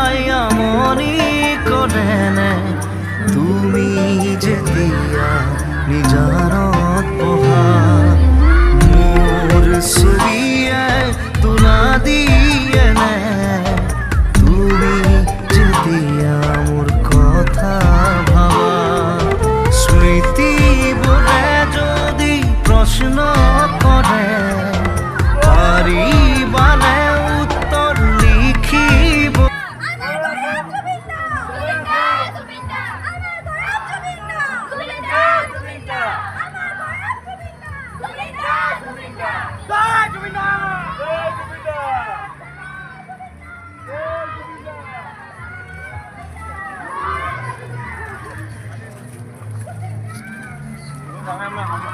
আমনি কৰেনে তুমি যেতিয়া নিজানত পঢ়া মোৰ ছবিয়ে তোলা দিয়েনে তুমি যেতিয়া মোৰ কথা ভাবা স্মৃতিবোৰে যদি প্ৰশ্ন কৰে পাৰিবানে উত্তৰ লিখিব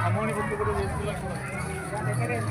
আমনি কৰতে কৰে বলছিলাম